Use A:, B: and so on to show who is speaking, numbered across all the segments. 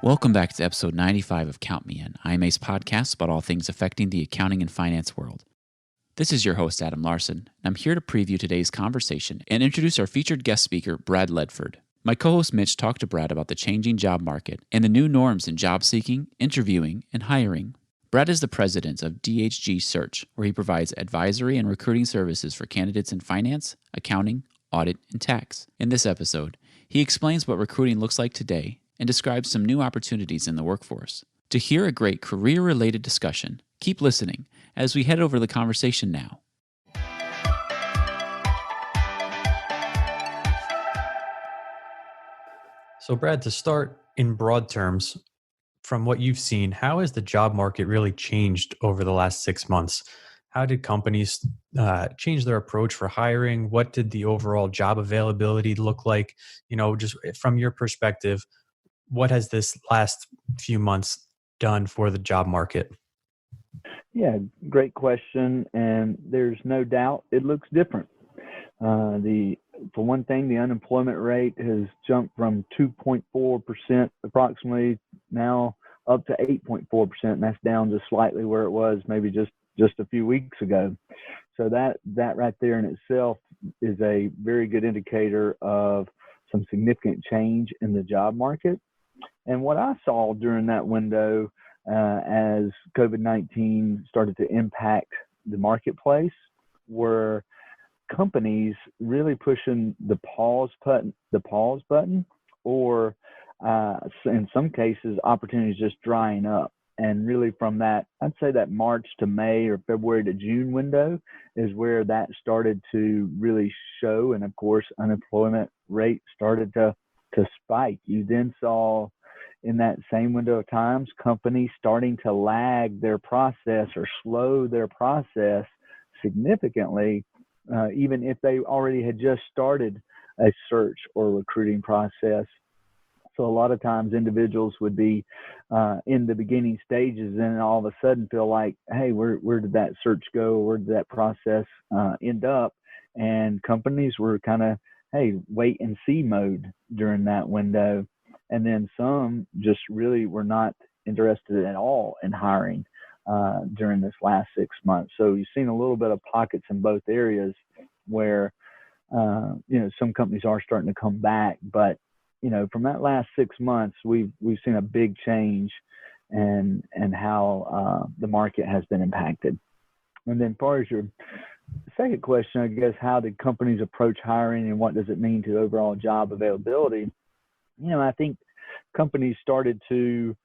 A: Welcome back to episode 95 of Count Me In, IMA's podcast about all things affecting the accounting and finance world. This is your host, Adam Larson, and I'm here to preview today's conversation and introduce our featured guest speaker, Brad Ledford. My co-host Mitch talked to Brad about the changing job market and the new norms in job seeking, interviewing, and hiring. Brad is the president of DHG Search, where he provides advisory and recruiting services for candidates in finance, accounting, audit, and tax. In this episode, he explains what recruiting looks like today and describes some new opportunities in the workforce. To hear a great career-related discussion, keep listening as we head over the conversation now.
B: So Brad, to start in broad terms, from what you've seen, how has the job market really changed over the last 6 months? How did companies change their approach for hiring? What did the overall job availability look like? Just from your perspective, what has this last few months done for the job market?
C: Yeah, great question. And there's no doubt it looks different. For one thing, the unemployment rate has jumped from 2.4% approximately now up to 8.4%. And that's down just slightly where it was maybe just a few weeks ago. So that right there in itself is a very good indicator of some significant change in the job market. And what I saw during that window as COVID-19 started to impact the marketplace were companies really pushing the pause button, or in some cases, opportunities just drying up. And really from that, I'd say that March to May or February to June window is where that started to really show. And of course, unemployment rate started to spike. You then saw in that same window of times, companies starting to lag their process or slow their process significantly, even if they already had just started a search or recruiting process. So a lot of times individuals would be in the beginning stages and then all of a sudden feel like, hey, where did that search go? Where did that process end up? And companies were kind of, hey, wait and see mode during that window. And then some just really were not interested at all in hiring during this last 6 months. So you've seen a little bit of pockets in both areas where, some companies are starting to come back. But, from that last 6 months, we've seen a big change and how the market has been impacted. And then as far as your second question, I guess, how did companies approach hiring and what does it mean to overall job availability? I think companies started to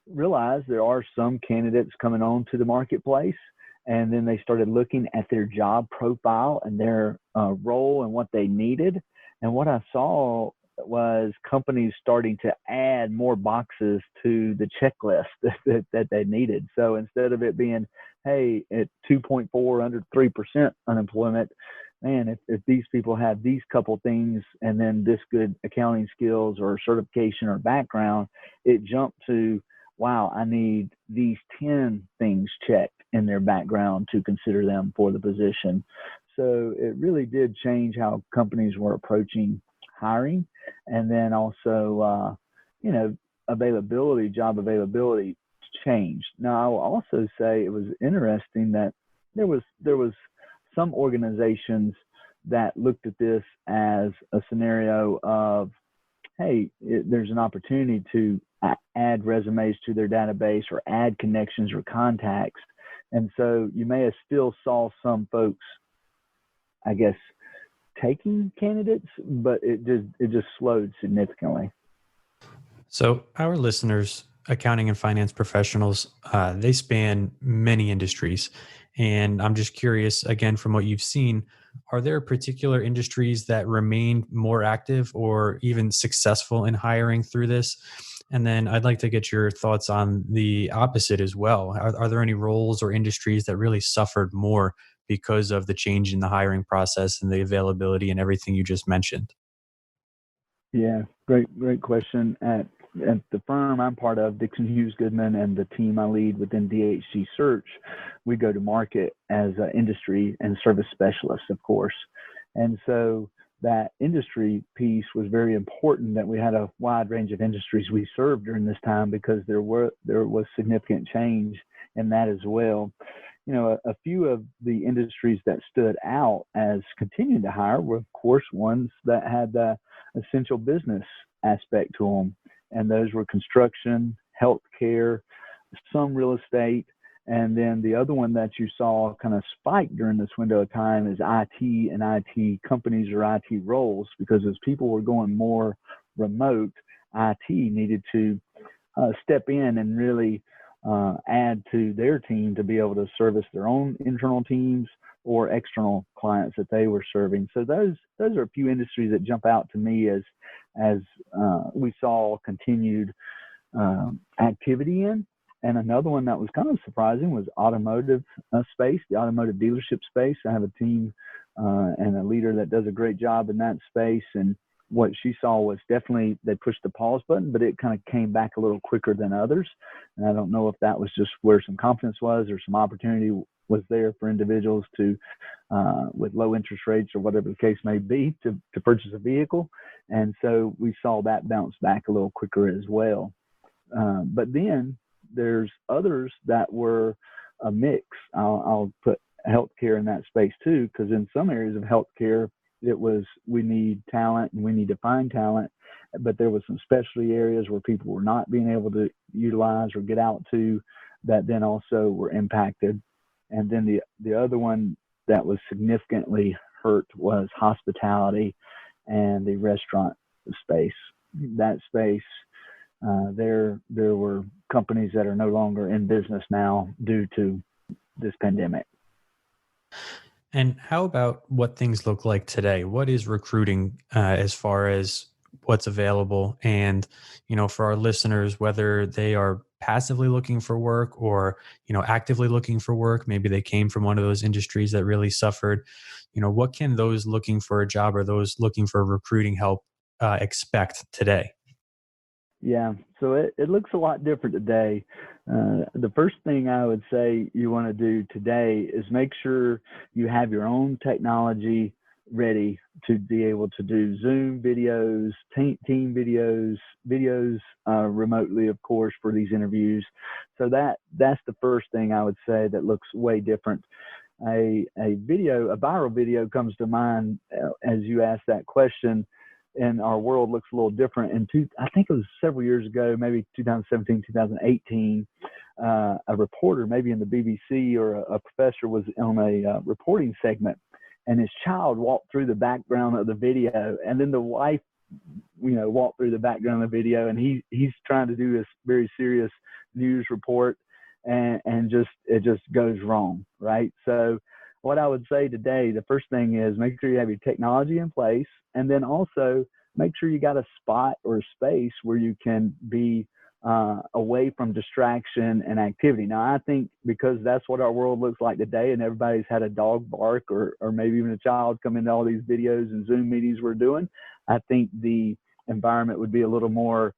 C: realize there are some candidates coming on to the marketplace, and then they started looking at their job profile and their role and what they needed. And what I saw was companies starting to add more boxes to the checklist that they needed. So instead of it being, hey, at 2.4 under 3% unemployment, man, if these people have these couple things and then this good accounting skills or certification or background, it jumped to, wow, I need these 10 things checked in their background to consider them for the position. So it really did change how companies were approaching hiring. And then also, job availability changed. Now, I will also say it was interesting that there was some organizations that looked at this as a scenario of, hey, there's an opportunity to add resumes to their database or add connections or contacts. And so you may have still saw some folks, I guess, taking candidates, but it just slowed significantly.
B: So our listeners, accounting and finance professionals, they span many industries. And I'm just curious, again, from what you've seen, are there particular industries that remain more active or even successful in hiring through this? And then I'd like to get your thoughts on the opposite as well. Are there any roles or industries that really suffered more because of the change in the hiring process and the availability and everything you just mentioned?
C: Yeah, great question. At the firm I'm part of, Dixon Hughes Goodman, and the team I lead within DHG Search, we go to market as an industry and service specialists, of course. And so that industry piece was very important, that we had a wide range of industries we served during this time, because there was significant change in that as well. A few of the industries that stood out as continuing to hire were, of course, ones that had the essential business aspect to them. And those were construction, healthcare, some real estate. And then the other one that you saw kind of spike during this window of time is IT and IT companies or IT roles, because as people were going more remote, IT needed to step in and really add to their team to be able to service their own internal teams or external clients that they were serving. So those are a few industries that jump out to me as we saw continued activity in. And another one that was kind of surprising was automotive space, the automotive dealership space. I have a team and a leader that does a great job in that space. And what she saw was definitely they pushed the pause button, but it kind of came back a little quicker than others. And I don't know if that was just where some confidence was or some opportunity was there for individuals to, with low interest rates or whatever the case may be, to purchase a vehicle. And so we saw that bounce back a little quicker as well. But then there's others that were a mix. I'll put healthcare in that space too, because in some areas of healthcare, it was we need talent and we need to find talent, but there was some specialty areas where people were not being able to utilize or get out to, that then also were impacted. And then the other one that was significantly hurt was hospitality and the restaurant space. That space, there were companies that are no longer in business now due to this pandemic.
B: And how about what things look like today? What is recruiting as far as what's available? And, for our listeners, whether they are passively looking for work or, actively looking for work, maybe they came from one of those industries that really suffered, what can those looking for a job or those looking for recruiting help expect today?
C: Yeah, so it looks a lot different today. The first thing I would say you want to do today is make sure you have your own technology ready to be able to do Zoom videos, team videos remotely, of course, for these interviews. So that's the first thing I would say that looks way different. A viral video comes to mind as you ask that question. And our world looks a little different. I think it was several years ago, maybe 2017, 2018, a reporter, maybe in the BBC or a professor, was on a reporting segment, and his child walked through the background of the video, and then the wife, walked through the background of the video, and he's trying to do this very serious news report, and it just goes wrong, right? So what I would say today, the first thing is make sure you have your technology in place, and then also make sure you got a spot or a space where you can be away from distraction and activity. Now, I think because that's what our world looks like today, and everybody's had a dog bark or maybe even a child come into all these videos and Zoom meetings we're doing, I think the environment would be a little more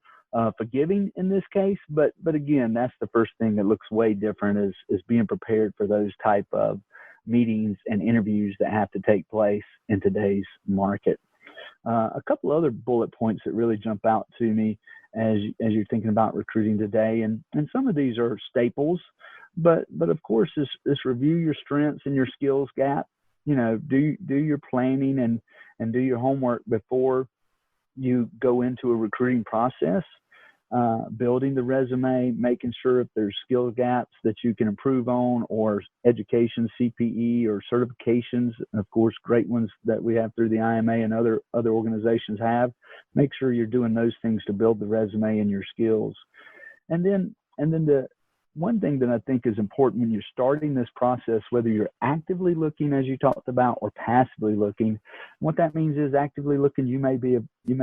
C: forgiving in this case. But again, that's the first thing that looks way different is being prepared for those type of meetings and interviews that have to take place in today's market. A couple other bullet points that really jump out to me as you're thinking about recruiting today, and some of these are staples, but of course this review your strengths and your skills gap. Do your planning and do your homework before you go into a recruiting process. Building the resume, making sure if there's skill gaps that you can improve on, or education, CPE, or certifications, of course, great ones that we have through the IMA and other organizations have. Make sure you're doing those things to build the resume and your skills. And then the one thing that I think is important when you're starting this process, whether you're actively looking, as you talked about, or passively looking, what that means is actively looking, you may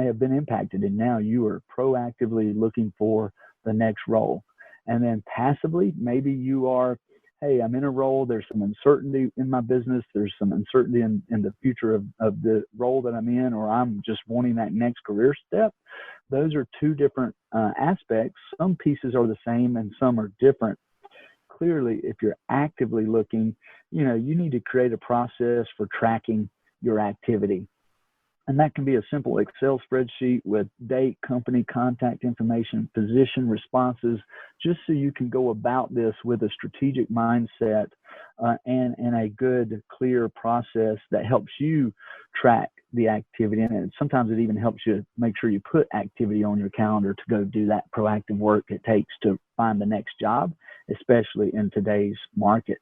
C: have been impacted, and now you are proactively looking for the next role. And then passively, maybe you are, hey, I'm in a role, there's some uncertainty in my business, there's some uncertainty in the future of the role that I'm in, or I'm just wanting that next career step. Those are two different aspects. Some pieces are the same and some are different. Clearly, if you're actively looking, you need to create a process for tracking your activity. And that can be a simple Excel spreadsheet with date, company, contact information, position, responses, just so you can go about this with a strategic mindset and a good, clear process that helps you track the activity. And sometimes it even helps you make sure you put activity on your calendar to go do that proactive work it takes to find the next job, especially in today's market.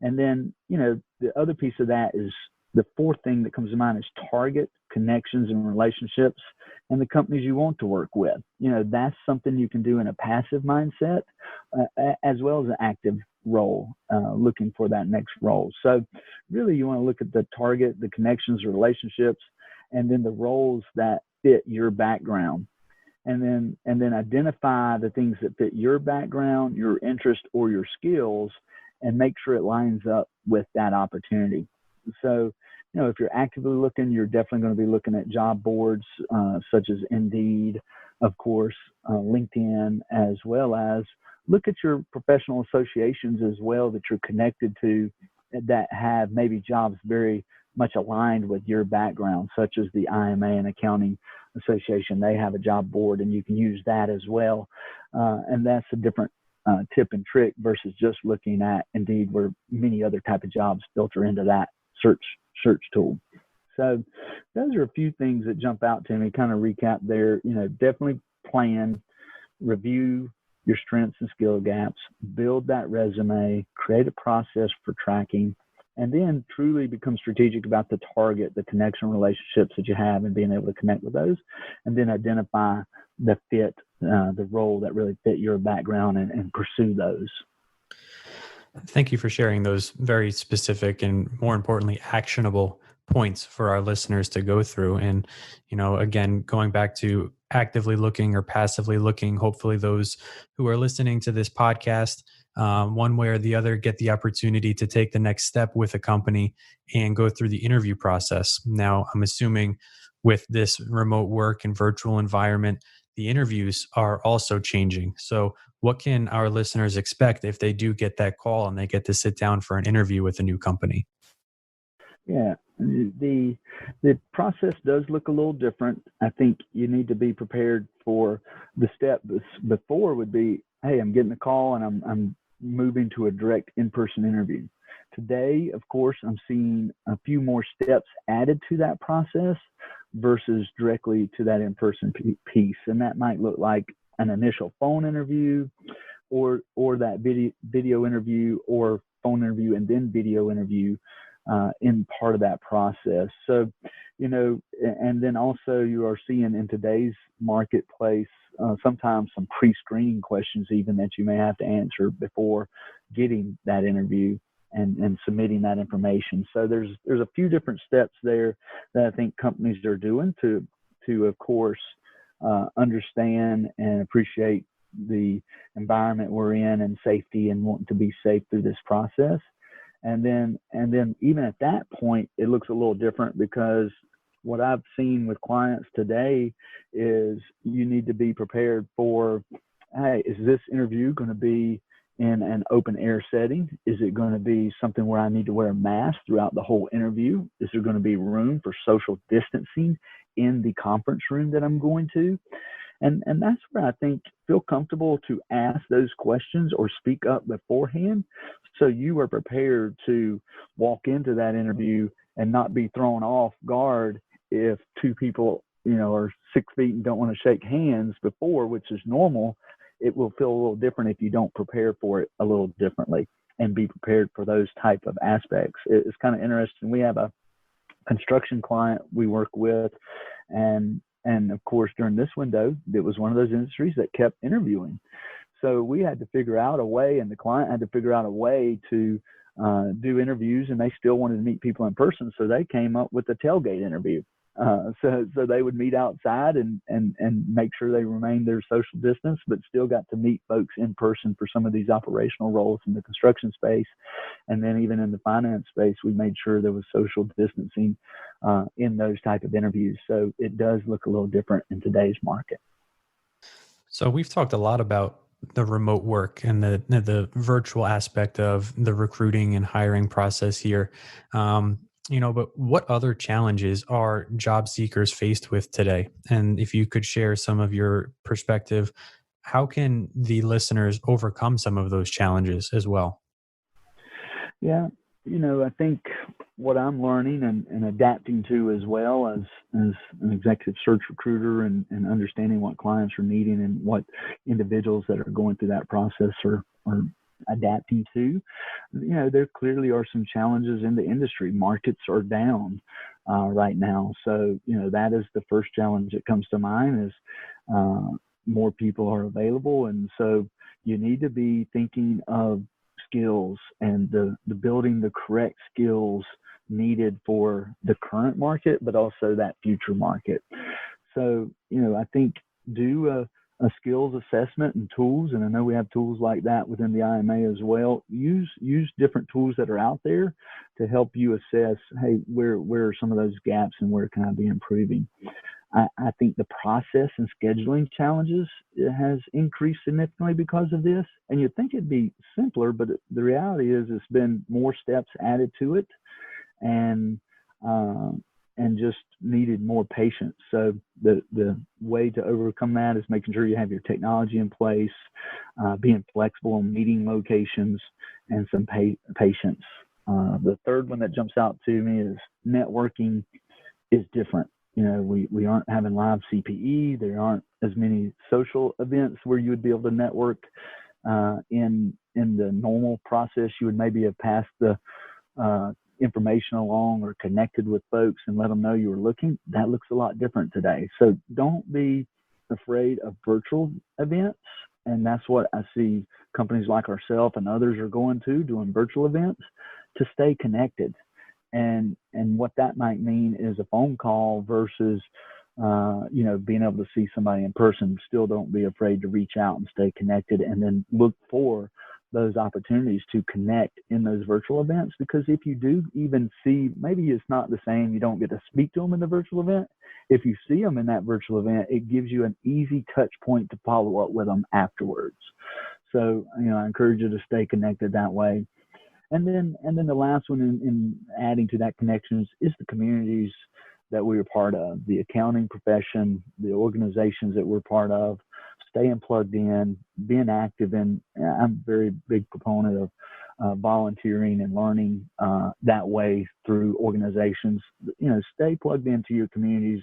C: And then, the other piece of that is the fourth thing that comes to mind is target connections and relationships and the companies you want to work with. That's something you can do in a passive mindset as well as an active role, looking for that next role. So really you want to look at the target, the connections, the relationships, and then the roles that fit your background. And then identify the things that fit your background, your interest, or your skills, and make sure it lines up with that opportunity. So, if you're actively looking, you're definitely going to be looking at job boards such as Indeed, of course, LinkedIn, as well as look at your professional associations as well that you're connected to that have maybe jobs very much aligned with your background, such as the IMA and Accounting Association. They have a job board, and you can use that as well. And that's a different tip and trick versus just looking at Indeed, where many other type of jobs filter into that search tool. So those are a few things that jump out to me. Kind of recap there. Definitely plan, review your strengths and skill gaps, build that resume, create a process for tracking, and then truly become strategic about the target, the connection relationships that you have, and being able to connect with those, and then identify the fit, the role that really fit your background, and pursue those.
B: Thank you for sharing those very specific and, more importantly, actionable points for our listeners to go through. And, again, going back to actively looking or passively looking, hopefully those who are listening to this podcast, one way or the other, get the opportunity to take the next step with a company and go through the interview process. Now, I'm assuming with this remote work and virtual environment, the interviews are also changing. So what can our listeners expect if they do get that call and they get to sit down for an interview with a new company?
C: Yeah, the process does look a little different. I think you need to be prepared for the step before would be, hey, I'm getting a call and I'm moving to a direct in-person interview. Today, of course, I'm seeing a few more steps added to that process versus directly to that in-person piece. And that might look like an initial phone interview or that video interview, or phone interview and then video interview in part of that process. So, and then also you are seeing in today's marketplace sometimes some pre-screening questions even that you may have to answer before getting that interview and submitting that information. So there's a few different steps there that I think companies are doing to of course understand and appreciate the environment we're in and safety, and wanting to be safe through this process. And then even at that point, it looks a little different, because what I've seen with clients today is you need to be prepared for, hey, is this interview going to be in an open air setting? Is it going to be something where I need to wear a mask throughout the whole interview? Is there going to be room for social distancing in the conference room that I'm going to? And that's where I think feel comfortable to ask those questions or speak up beforehand, so you are prepared to walk into that interview and not be thrown off guard if two people, are 6 feet and don't want to shake hands before, which is normal. It will feel a little different if you don't prepare for it a little differently and be prepared for those type of aspects. It's kind of interesting. We have a construction client we work with, and of course, during this window, it was one of those industries that kept interviewing. So we had to figure out a way, and the client had to figure out a way to do interviews, and they still wanted to meet people in person. So they came up with a tailgate interview. So they would meet outside and make sure they remained their social distance, but still got to meet folks in person for some of these operational roles in the construction space. And then even in the finance space, we made sure there was social distancing in those type of interviews. So it does look a little different in today's market.
B: So we've talked a lot about the remote work and the virtual aspect of the recruiting and hiring process here. But what other challenges are job seekers faced with today? And if you could share some of your perspective, how can the listeners overcome some of those challenges as well?
C: Yeah, I think what I'm learning and adapting to as well as an executive search recruiter and understanding what clients are needing and what individuals that are going through that process are adapting to. There clearly are some challenges in the industry. Markets are down right now. So, that is the first challenge that comes to mind is more people are available. And so you need to be thinking of skills and the building the correct skills needed for the current market, but also that future market. So, I think do a skills assessment and tools, and I know we have tools like that within the IMA as well. Use different tools that are out there to help you assess, hey, where are some of those gaps and where can I be improving? I think the process and scheduling challenges has increased significantly because of this. And you'd think it'd be simpler, but the reality is it's been more steps added to it, and just needed more patience. So the way to overcome that is making sure you have your technology in place, being flexible in meeting locations, and some patience. The third one that jumps out to me is networking is different. We aren't having live CPE. There aren't as many social events where you would be able to network in the normal process. You would maybe have passed the information along or connected with folks and let them know you were looking. That looks a lot different today. So don't be afraid of virtual events. And that's what I see companies like ourselves and others are going to, doing virtual events to stay connected. And what that might mean is a phone call versus, being able to see somebody in person. Still don't be afraid to reach out and stay connected, and then look for those opportunities to connect in those virtual events. Because if you do even see, maybe it's not the same, you don't get to speak to them in the virtual event. If you see them in that virtual event, it gives you an easy touch point to follow up with them afterwards. So, I encourage you to stay connected that way. And then the last one in adding to that connections is the communities that we are part of, the accounting profession, the organizations that we're part of, staying plugged in, being active in. I'm a very big proponent of volunteering and learning that way through organizations. Stay plugged into your communities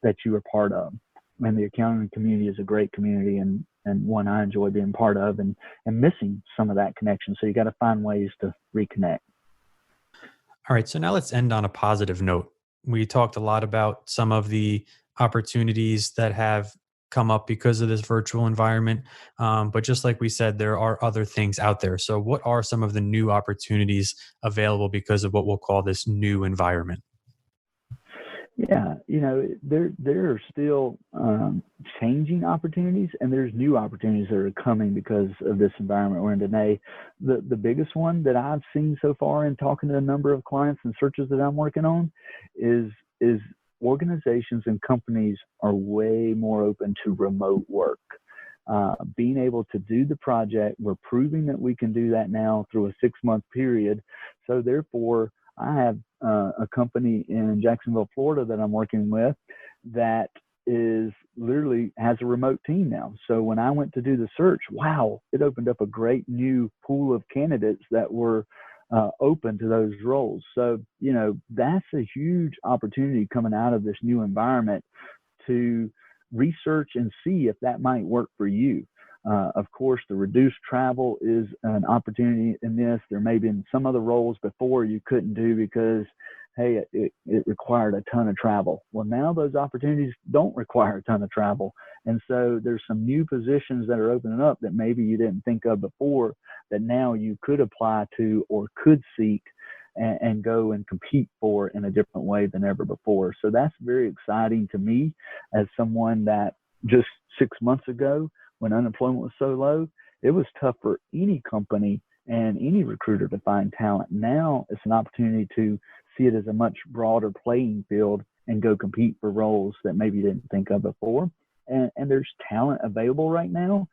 C: that you are part of. And the accounting community is a great community and one I enjoy being part of and missing some of that connection. So you got to find ways to reconnect.
B: All right. So now let's end on a positive note. We talked a lot about some of the opportunities that have come up because of this virtual environment. But just like we said, there are other things out there. So, what are some of the new opportunities available because of what we'll call this new environment?
C: Yeah, there are still changing opportunities, and there's new opportunities that are coming because of this environment we're in today. The biggest one that I've seen so far in talking to a number of clients and searches that I'm working on is organizations and companies are way more open to remote work. Being able to do the project, we're proving that we can do that now through a 6-month period. So therefore, I have a company in Jacksonville, Florida that I'm working with that is literally has a remote team now. So when I went to do the search, wow, it opened up a great new pool of candidates that were open to those roles. So, that's a huge opportunity coming out of this new environment to research and see if that might work for you. Of course, the reduced travel is an opportunity in this. There may have been some other roles before you couldn't do because, hey, it required a ton of travel. Well, now those opportunities don't require a ton of travel. And so there's some new positions that are opening up that maybe you didn't think of before that now you could apply to or could seek and go and compete for in a different way than ever before. So that's very exciting to me as someone that just 6 months ago, when unemployment was so low, it was tough for any company and any recruiter to find talent. Now it's an opportunity to see it as a much broader playing field and go compete for roles that maybe you didn't think of before. And there's talent available right now.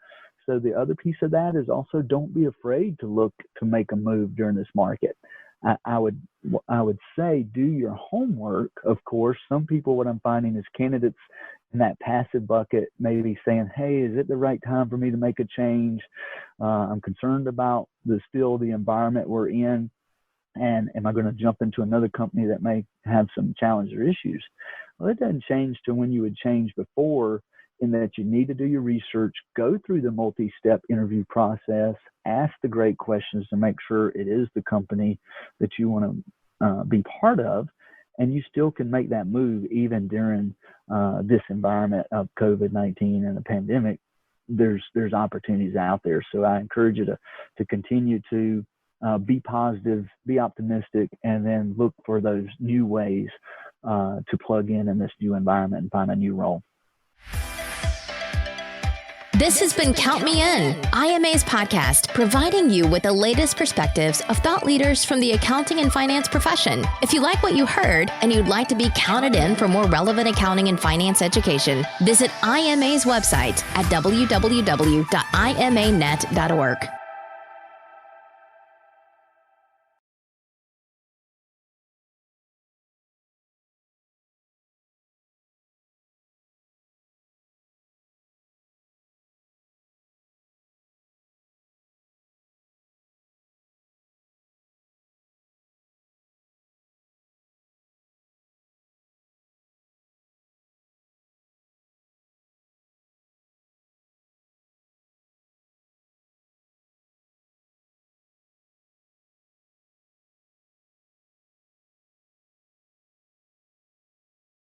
C: So the other piece of that is also don't be afraid to look to make a move during this market. I would say do your homework. Of course, some people, what I'm finding is candidates in that passive bucket, maybe saying, hey, is it the right time for me to make a change? I'm concerned about the environment we're in. And am I going to jump into another company that may have some challenges or issues? Well, it doesn't change to when you would change before, in that you need to do your research, go through the multi-step interview process, ask the great questions to make sure it is the company that you want to be part of, and you still can make that move even during this environment of COVID-19 and the pandemic. There's opportunities out there. So I encourage you to continue to be positive, be optimistic, and then look for those new ways to plug in this new environment and find a new role.
D: This has been Count Me In, IMA's podcast, providing you with the latest perspectives of thought leaders from the accounting and finance profession. If you like what you heard and you'd like to be counted in for more relevant accounting and finance education, visit IMA's website at www.imanet.org.